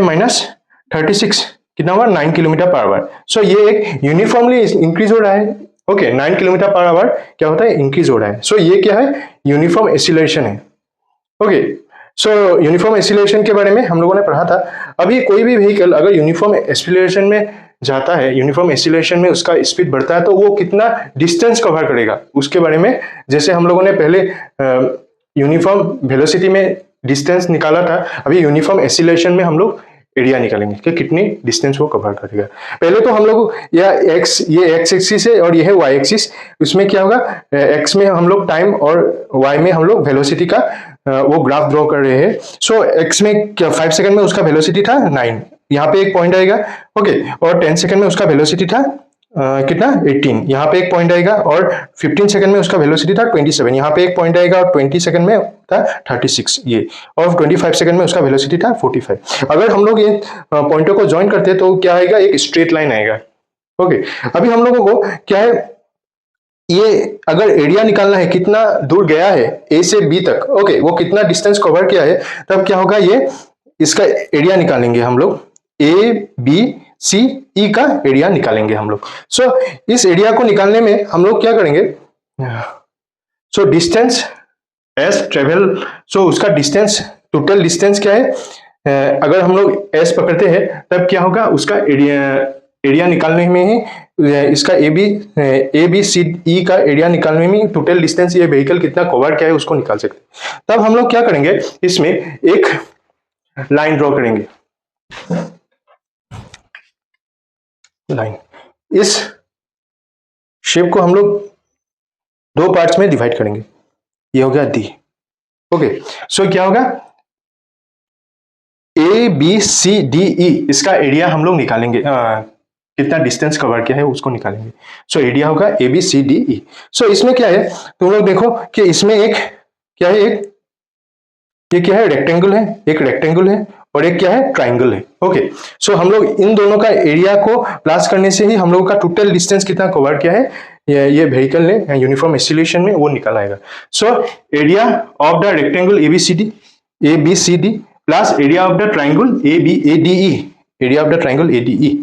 [SPEAKER 1] माइनस 36 कितना हुआ, 9 किलोमीटर पर आवर। सो ये एक यूनिफॉर्मली इंक्रीज हो रहा है, ओके, 9 किलोमीटर पर आवर क्या होता है, इंक्रीज हो रहा है। सो ये क्या है, यूनिफॉर्म एक्सीलरेशन है, ओके। सो यूनिफॉर्म एक्सीलरेशन के बारे में हम लोगों ने पढ़ा था। अभी कोई भी व्हीकल अगर यूनिफॉर्म एक्सीलरेशन में जाता है, यूनिफॉर्म एक्सीलरेशन में उसका स्पीड बढ़ता है, तो वो कितना डिस्टेंस कवर करेगा उसके बारे में, जैसे हम लोगों ने पहले यूनिफॉर्म वेलोसिटी में डिस्टेंस निकाला था, अभी यूनिफॉर्म एक्सीलरेशन में हम लोग एरिया निकालेंगे कि कितनी डिस्टेंस वो कवर करेगा। पहले तो हम लोग ये एक्स एक्सिस है और ये है वाई एक्सिस। इसमें क्या होगा, एक्स में हम लोग टाइम और वाई में हम लोग वेलोसिटी का वो ग्राफ ड्रॉ कर रहे हैं। सो एक्स में 5 सेकंड में उसका वेलोसिटी था 9, यहाँ पे एक पॉइंट आएगा, ओके, और 10 सेकंड में उसका वेलोसिटी था कितना 18, यहाँ पे एक पॉइंट आएगा, और 15 सेकंड में उसका वेलोसिटी था 27, यहाँ पे एक पॉइंट आएगा, और 20 सेकंड में था 36 ये, और 25 सेकंड में उसका वेलोसिटी था 45। अगर हम लोग ये पॉइंटों को ज्वाइन करते हैं तो क्या आएगा, एक स्ट्रेट लाइन आएगा। ओके, अभी हम लोगों को क्या है, ये अगर एरिया निकालना है कितना दूर गया है ए से बी तक, ओके, वो कितना डिस्टेंस कवर किया है, तब क्या होगा, ये इसका एरिया निकालेंगे हम लोग, ए बी सी ई का एरिया निकालेंगे हम लोग। सो इस एरिया को निकालने में हम लोग क्या करेंगे, सो डिस्टेंस एस ट्रेवल, सो उसका डिस्टेंस, टोटल डिस्टेंस क्या है, अगर हम लोग एस पकड़ते हैं तब क्या होगा, उसका एरिया निकालने में ही इसका ए बी सी ई का एरिया निकालने में टोटल डिस्टेंस, ये व्हीकल कितना कवर किया है उसको निकाल सकते हैं। तब हम लोग क्या करेंगे, इसमें एक लाइन ड्रॉ करेंगे, लाइन, इस शेप को हम लोग दो पार्ट्स में डिवाइड करेंगे, ये हो गया डी। ओके, सो क्या होगा, ए बी सी डी ई, इसका एरिया हम लोग निकालेंगे, कितना डिस्टेंस कवर किया है उसको निकालेंगे। सो एरिया होगा ए बी सी डी ई। सो इसमें क्या है, तुम लोग देखो कि इसमें एक क्या है, एक ये क्या है, रेक्टेंगल है, एक रेक्टेंगल है, और एक क्या है, ट्राइंगल है। ओके, सो हम लोग इन दोनों का एरिया को प्लस करने से ही हम लोगों का टोटल डिस्टेंस कितना कवर किया है ये व्हीकल ने यूनिफॉर्म एक्सीलरेशन में, वो निकल आएगा। So area of the rectangle A B C D plus area of the triangle A D E, area of the triangle A D E.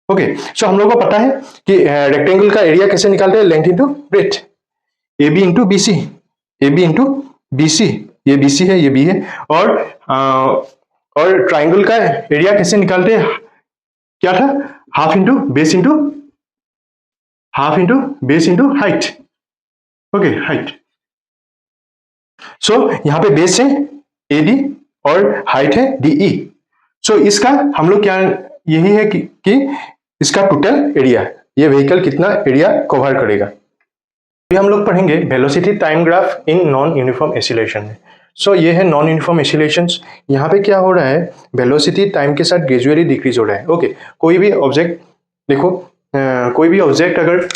[SPEAKER 1] Okay, so हम लोगों को पता है कि रेक्टेंगल का एरिया कैसे निकालते हैं, length into breadth, A B into B C, A B into B C, ये बी सी है, ये बी है, और ट्राइंगल का एरिया कैसे निकालते हैं, क्या था, half into base into height. Okay, height. So यहां पे बेस है ए डी और हाइट है डी ई। सो इसका हम लोग क्या, यही है कि इसका टोटल एरिया, ये व्हीकल कितना एरिया कवर करेगा। अभी हम लोग पढ़ेंगे velocity time graph in non uniform acceleration में। सो ये है नॉन यूनिफॉर्म एक्सीलरेशंस। यहाँ पे क्या हो रहा है, वेलोसिटी टाइम के साथ ग्रेजुअली डिक्रीज हो रहा है। ओके, कोई भी ऑब्जेक्ट देखो, कोई भी ऑब्जेक्ट अगर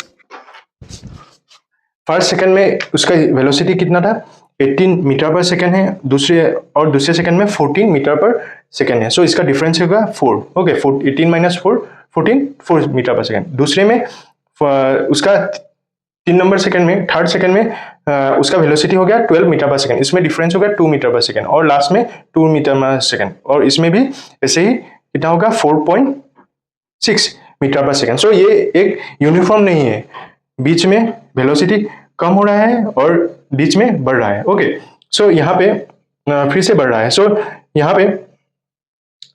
[SPEAKER 1] फर्स्ट सेकंड में उसका वेलोसिटी कितना था, 18 मीटर पर सेकंड है, दूसरे सेकंड में 14 मीटर पर सेकंड है। सो इसका डिफरेंस होगा 4। Okay, 18 minus 4 14, 4 metre per second. दूसरे में उसका 3 नंबर सेकंड में, थर्ड सेकंड में उसका वेलोसिटी हो गया 12 मीटर पर सेकंड, इसमें डिफरेंस हो गया 2 मीटर पर सेकंड, और लास्ट में 2 मीटर पर सेकंड, और इसमें भी ऐसे ही कितना होगा 4.6 मीटर पर सेकंड। सो ये एक यूनिफॉर्म नहीं है, बीच में वेलोसिटी कम हो रहा है और बीच में बढ़ रहा है। ओके, सो यहाँ पे फिर से बढ़ रहा है। सो यहाँ पे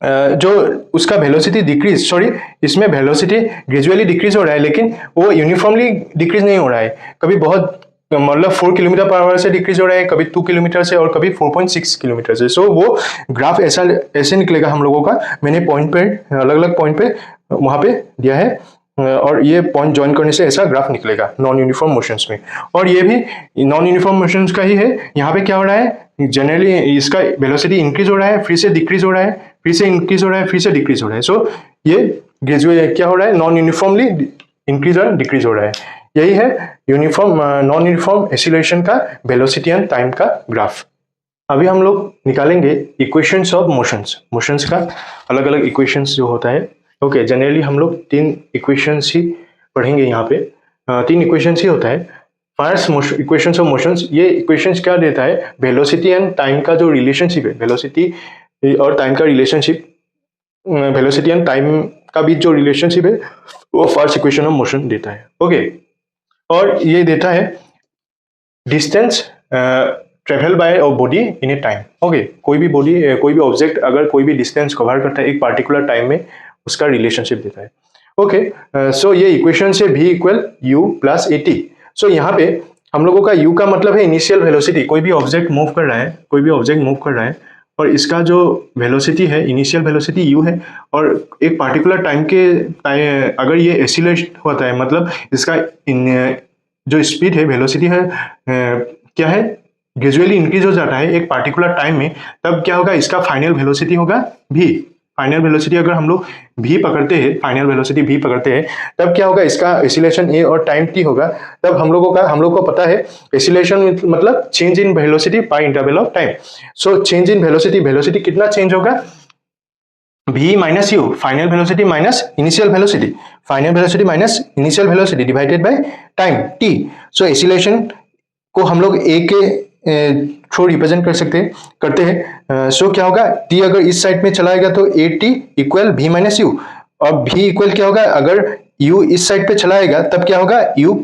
[SPEAKER 1] जो उसका वेलोसिटी डिक्रीज, सॉरी, इसमें वेलोसिटी ग्रेजुअली डिक्रीज हो रहा है, लेकिन वो यूनिफॉर्मली डिक्रीज नहीं हो रहा है। कभी बहुत मतलब 4 किलोमीटर पर आवर से डिक्रीज हो रहा है, कभी 2 किलोमीटर से, और कभी 4.6 किलोमीटर से। सो वो ग्राफ ऐसे निकलेगा हम लोगों का। मैंने पॉइंट पे, अलग अलग पॉइंट पे वहाँ पे दिया है, और ये पॉइंट ज्वाइन करने से ऐसा ग्राफ निकलेगा नॉन यूनिफॉर्म मोशंस में। और ये भी नॉन यूनिफॉर्म मोशंस का ही है। यहाँ पे क्या हो रहा है, जनरली इसका वेलोसिटी इंक्रीज हो रहा है, फिर से डिक्रीज हो रहा है, फिर से इंक्रीज हो रहा है, फिर से डिक्रीज हो रहा है। सो ये ग्रेजुअली क्या हो रहा है, नॉन यूनिफॉर्मली इंक्रीज और डिक्रीज हो रहा है। यही है यूनिफॉर्म नॉन यूनिफॉर्म एक्सीलरेशन का वेलोसिटी एंड टाइम का ग्राफ। अभी हम लोग निकालेंगे इक्वेशंस ऑफ मोशंस का अलग अलग इक्वेशंस जो होता है। ओके, जनरली हम लोग 3 इक्वेशंस ही पढ़ेंगे यहाँ पे। 3 इक्वेशंस ही होता है। फर्स्ट इक्वेशंस ऑफ मोशंस, ये इक्वेशंस क्या देता है, वेलोसिटी एंड टाइम का जो रिलेशनशिप है, वेलोसिटी और टाइम का रिलेशनशिप, वेलोसिटी एंड टाइम का बीच जो रिलेशनशिप है वो फर्स्ट इक्वेशन ऑफ मोशन देता है। ओके, और ये देता है distance travel by a body in a time. Okay, कोई भी ऑब्जेक्ट अगर कोई भी डिस्टेंस कवर करता है एक पार्टिकुलर टाइम में, उसका रिलेशनशिप देता है। ओके, सो ये इक्वेशन से v equal u plus A T. So यहाँ पे हम लोगों का u का मतलब है इनिशियल वेलोसिटी, कोई भी ऑब्जेक्ट मूव कर रहा है, और इसका जो वेलोसिटी है, इनिशियल वेलोसिटी u है, और एक पार्टिकुलर अगर ये एसिलेट होता है, मतलब इसका जो स्पीड है, वेलोसिटी है, क्या है, ग्रेजुअली इंक्रीज हो जाता है एक पार्टिकुलर टाइम में, तब क्या होगा, इसका फाइनल वेलोसिटी होगा v। फाइनल वेलोसिटी अगर हम लोग v पकड़ते हैं, फाइनल वेलोसिटी v पकड़ते हैं, तब क्या होगा, इसका एसिलेशन a और टाइम t होगा। तब हम लोग को पता है एसिलेशन मतलब change in velocity by interval of time. So change in velocity कितना चेंज होगा, v minus U, final velocity minus initial velocity, final velocity minus initial velocity divided by time t। So acceleration को हम लोग a के through represent करते हैं। सो क्या होगा, t अगर इस साइड में चलाएगा तो A T equal v minus you, और v इक्वल क्या होगा, अगर u इस साइड पे चलाएगा तब क्या होगा, u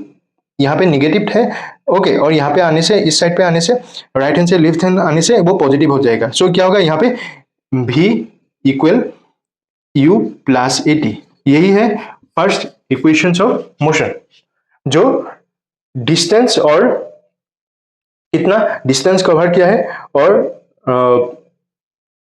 [SPEAKER 1] यहाँ पे निगेटिव है, ओके, और यहाँ पे आने से, इस साइड पे आने से, राइट हैंड से लेफ्ट हैंड आने से वो पॉजिटिव हो जाएगा। सो क्या होगा, यहाँ पे v equal u plus A T. यही है फर्स्ट इक्वेशंस ऑफ मोशन, जो डिस्टेंस और कितना डिस्टेंस कवर किया है और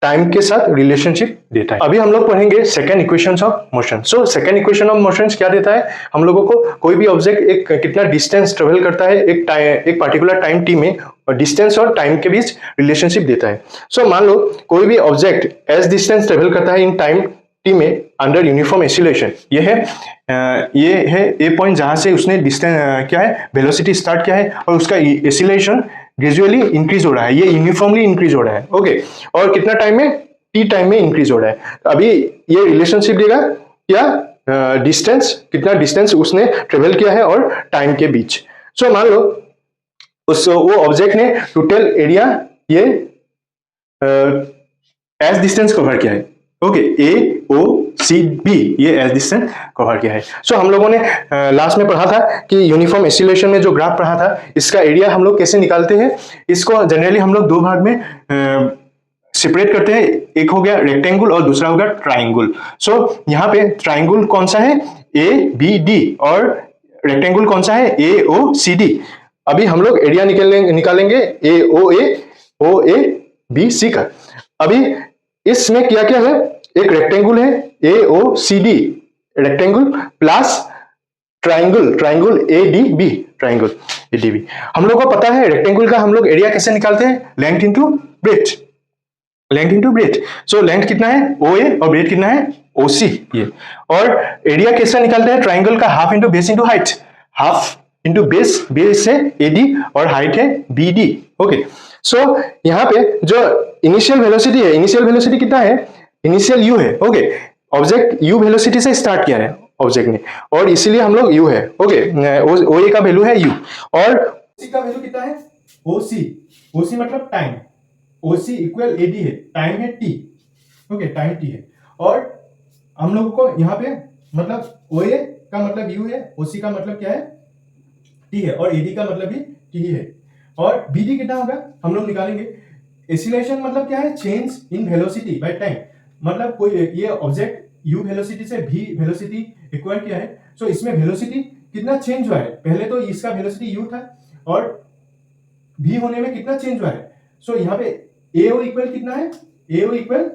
[SPEAKER 1] टाइम के साथ रिलेशनशिप देता है। अभी हम लोग पढ़ेंगे second equations of motion. So second equation of motions क्या देता है हम लोगों को, कोई भी ऑब्जेक्ट एक कितना डिस्टेंस ट्रेवल करता है एक पार्टिकुलर टाइम टी में, और डिस्टेंस और टाइम के बीच रिलेशनशिप देता है। सो मान लो कोई भी ऑब्जेक्ट एज डिस्टेंस ट्रेवल करता है इन टाइम टी में अंडर यूनिफॉर्म एसिलेशन। ये है ए पॉइंट जहां से उसने डिस्टेंस क्या है, वेलोसिटी स्टार्ट किया है, और उसका एसिलेशन ग्रेजुअली इंक्रीज हो रहा है, ये यूनिफॉर्मली इंक्रीज हो रहा है, ओके, और कितना टाइम में, टी टाइम में इंक्रीज हो रहा है। अभी ये रिलेशनशिप देगा क्या, डिस्टेंस, कितना डिस्टेंस उसने ट्रेवल किया है और टाइम के बीच। सो मान लो वो ऑब्जेक्ट ने टोटल एरिया ये एज डिस्टेंस कवर किया है, ओके, ए ओ सी बी, ये एज डिस्टेंस कवर किया है। सो हम लोगों ने लास्ट में पढ़ा था कि यूनिफॉर्म एसिलेशन में जो ग्राफ पढ़ा था, इसका एरिया हम लोग कैसे निकालते हैं। इसको जनरली हम लोग दो भाग में सेपरेट करते हैं, एक हो गया रेक्टेंगल और दूसरा हो गया ट्राइंगल। सो यहाँ पे ट्राइंगल कौन सा है, ए बी डी, और रेक्टेंगल कौन सा है, ए ओ सी डी। अभी हम लोग एरिया निकालेंगे ए ओ ए बी सी का। अभी इसमें क्या क्या है, एक रेक्टेंगल है A O C D rectangle, plus triangle A D B, triangle A D B. हम लोग को पता है रेक्टेंगल का हम लोग एरिया कैसे निकालते हैं, length into breath, length into breath. So length कितना है ओ ए और ब्रेथ कितना है ओ सी, ये। और एरिया कैसे निकालते हैं, ट्राइंगल का half into base into height, half into base, base है ए डी और हाइट है बी डी, ओके। सो यहाँ पे जो इनिशियल वेलोसिटी है, इनिशियल वेलोसिटी कितना है, इनिशियल u है, ओके, ऑब्जेक्ट u वेलोसिटी से स्टार्ट किया है ऑब्जेक्ट ने, और इसीलिए हम लोग u है, ओके, ओ ए का वैल्यू है u, और c का वैल्यू कितना है ओ सी मतलब time, O C equal A D है, टाइम है t, ओके, टाइम t है। और हम लोगों को यहाँ पे मतलब ओ ए का मतलब u है, ओ सी का मतलब क्या है t है, और ए डी का मतलब भी t है, और बी डी कितना होगा हम लोग निकालेंगे। एसिलेशन मतलब क्या है, change in velocity by time, मतलब कोई ये ऑब्जेक्ट u वेलोसिटी से v वेलोसिटी एक्वायर किया है, सो इसमें वेलोसिटी कितना चेंज हुआ है, पहले तो इसका वेलोसिटी u था और v होने में कितना चेंज हुआ है। सो यहाँ पे ए ओ इक्वल कितना है, A O equal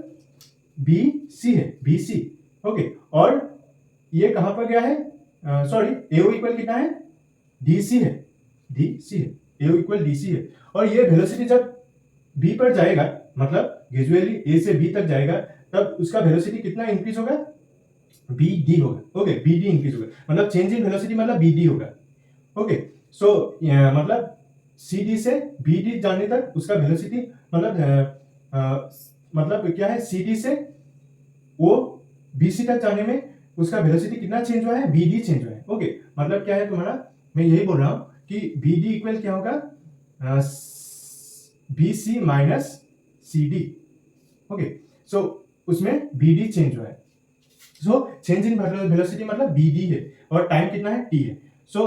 [SPEAKER 1] B C है, बी सी, ओके, और ये कहां पर गया है, सॉरी, ए ओ इक्वल कितना है, डी सी है, डी सी है, A O equal D C है। और ये वेलोसिटी जब b पर जाएगा, मतलब ग्रेजुअली a से b तक जाएगा, तब उसका वेलोसिटी कितना इंक्रीज होगा, bd होगा, ओके, bd इंक्रीज होगा, मतलब चेंज इन वेलोसिटी मतलब bd होगा, ओके। सो मतलब cd से bd जाने तक उसका वेलोसिटी मतलब क्या है, cd से वो bc तक जाने में उसका वेलोसिटी कितना चेंज हुआ है, bd चेंज हुआ है, ओके। मतलब क्या है तुम्हारा, मैं यही बोल रहा हूं कि bd इक्वल क्या होगा, BC माइनस CD, ओके। सो उसमें BD चेंज हुआ है, सो चेंज इन वेलोसिटी मतलब BD है, और टाइम कितना है T है। सो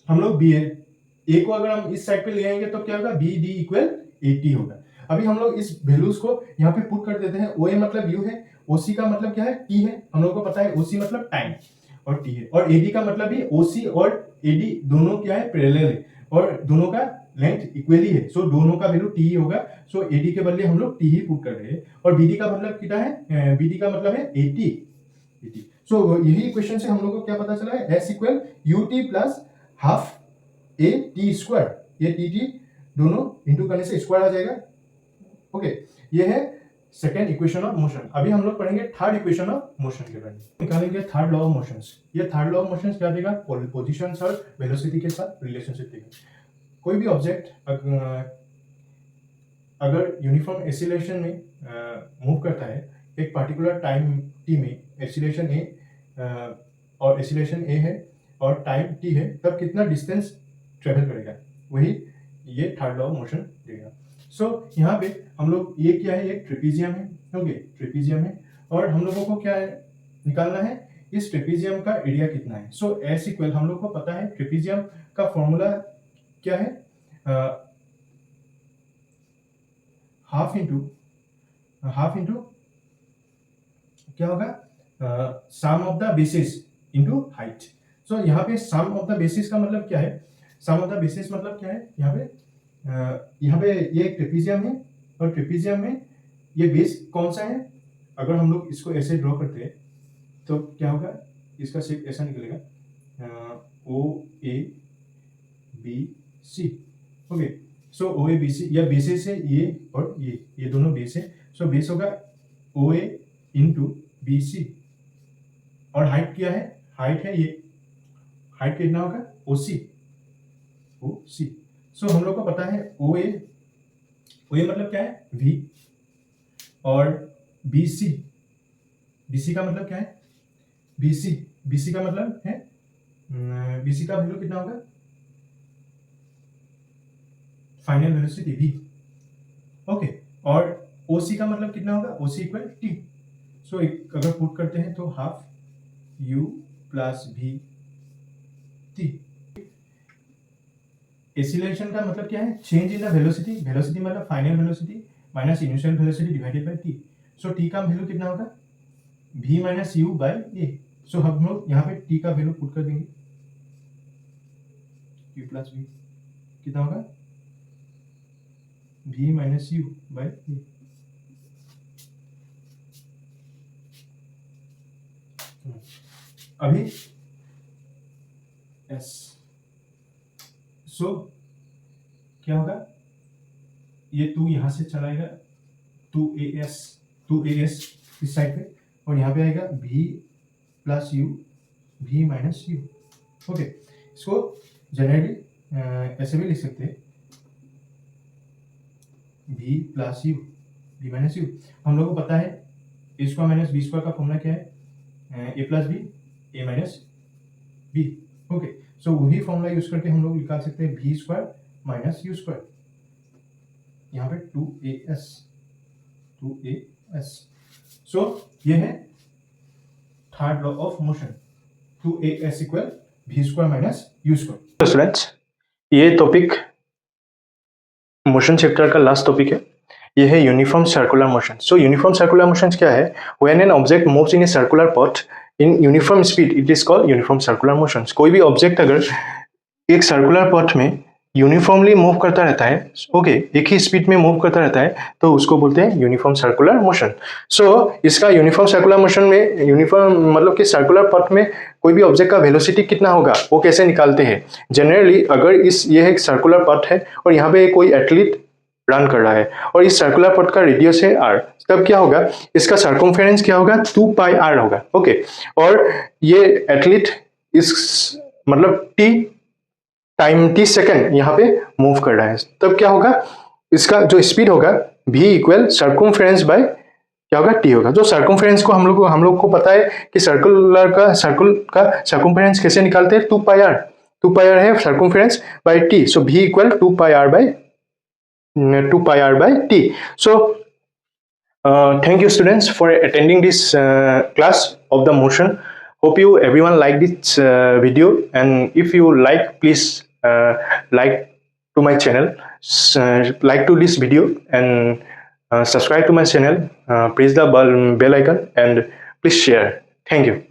[SPEAKER 1] हम लोग A को अगर हम इस साइड पे ले आएंगे तो क्या होगा, BD इक्वल AT होगा। अभी हम लोग इस वैल्यूज को यहाँ पे पुट कर देते हैं। OA मतलब U है, OC का मतलब क्या है, T है, हम लोग को पता है OC मतलब टाइम और T है, और AD का मतलब भी OC और AD दोनों क्या है, पैरेलल है, और दोनों का लेंथ इक्वली है, सो दोनों का वैल्यू टी ही होगा। सो एडी के बदले हम लोग टी ही पुट कर रहे हैं। और बीडी का मतलब कितना है, बीडी का मतलब है 80। सो यही इक्वेशन से हम लोग को क्या पता चला है, S equal U T plus half A T square, ये टी टी दोनों इंटू करने से स्क्वायर आ जाएगा। ओके, ये है सेकेंड इक्वेशन ऑफ मोशन। अभी हम लोग पढ़ेंगे थर्ड इक्वेशन ऑफ मोशन के बारे में, निकालेंगे थर्ड लॉ ऑफ मोशंस। ये थर्ड लॉ ऑफ मोशंस क्या देगा, पोजीशन और वेलोसिटी के साथ रिलेशनशिप देगा। कोई भी ऑब्जेक्ट अगर यूनिफॉर्म एक्सीलरेशन में मूव करता है एक पर्टिकुलर टाइम टी में, एक्सीलरेशन ए और एक्सीलरेशन ए है और टाइम टी है, तब कितना डिस्टेंस ट्रेवल करेगा, वही ये थर्ड लॉ ऑफ मोशन देगा। सो यहाँ पे हम लोग ये क्या है, एक ट्रेपीजियम है। ओके, ट्रेपीजियम है और हम लोगों को क्या है निकालना है, इस ट्रेपीजियम का एरिया कितना है। सो एस इक्वल हम लोग को पता है ट्रेपीजियम का फॉर्मूला क्या है, हाफ इंटू क्या होगा, sum of the basis into height. So यहाँ पे सम ऑफ द बेसिस का मतलब क्या है, सम ऑफ द बेसिस मतलब क्या है, यहाँ पे ये एक ट्रेपीजियम है और ट्रेपीजियम में ये बेस कौन सा है। अगर हम लोग इसको ऐसे ड्रॉ करते हैं तो क्या होगा, इसका शेप ऐसा निकलेगा, O A B C. Okay, so O A B C, या बेसिस है ये और ये दोनों बेस है। सो बेस होगा ओ ए इंटू बी सी और हाइट क्या है, हाइट है ये, हाइट कितना होगा ओ सी। सो हम लोग को पता है ओ ए मतलब क्या है V, और BC का मतलब क्या है, BC का मतलब है, BC का वैल्यू कितना होगा, फाइनल वेलोसिटी V। ओके, और OC का मतलब कितना होगा, OC इक्वल T। सो अगर पुट करते हैं तो half U plus V T। Acceleration का मतलब क्या है, change in the velocity, velocity मतलब final velocity minus initial velocity divided by t। So t का वैल्यू कितना होगा, v minus u by a। So हम लोग यहाँ पे t का वैल्यू पुट कर देंगे, u प्लस v कितना होगा, v minus u by a। अभी s, सो क्या होगा, ये 2 यहाँ से चलाएगा, 2as इस साइड पे, और यहाँ पे आएगा v plus u, v minus u। Okay, इसको जनरली ऐसे भी लिख सकते हैं, v plus u, v minus u। हम लोगों को पता है a square minus b square का फॉर्मूला क्या है, a plus b, a minus b। Okay, so वही फॉर्मूला यूज करके हम लोग निकाल सकते हैं v square minus u square, यहाँ पे 2as। सो ये है third law of motion, 2as equal v square minus u square. Students, ये टॉपिक मोशन चैप्टर का लास्ट टॉपिक है, ये है यूनिफॉर्म सर्कुलर मोशन। सो यूनिफॉर्म सर्कुलर मोशन क्या है, when an object moves in a circular path in uniform speed it is called uniform circular motion. कोई भी object अगर एक सर्कुलर पाथ में यूनिफॉर्मली मूव करता रहता है, ओके, एक ही स्पीड में मूव करता रहता है, तो उसको बोलते हैं यूनिफॉर्म सर्कुलर मोशन। सो इसका यूनिफॉर्म सर्कुलर मोशन में यूनिफॉर्म मतलब कि सर्कुलर पाथ में कोई भी ऑब्जेक्ट का वेलोसिटी कितना होगा वो कैसे निकालते हैं। जनरली अगर ये एक सर्कुलर पाथ है और यहाँ पे कोई एथलीट रन कर रहा है और इस सर्कुलर पाथ का रेडियस है r, तब क्या होगा, इसका सर्कमफेरेंस क्या होगा, 2 पाई r होगा। ओके, और ये एथलीट इस मतलब t सेकेंड यहाँ पे मूव कर रहा है, तब क्या होगा, इसका जो स्पीड होगा v इक्वल सर्कमफेरेंस बाय क्या होगा, t होगा। जो सर्कमफेरेंस को हम लोग को पता है कि सर्कुल का सर्कमफेरेंस कैसे निकालते हैं, 2 पाई r है circumference by t। So v equal 2 pi r by t। So thank you students for attending this class of the motion. Hope you everyone like this video, and if you like, please like to my channel, like to this video, and subscribe to my channel, press the bell icon, and please share. Thank you.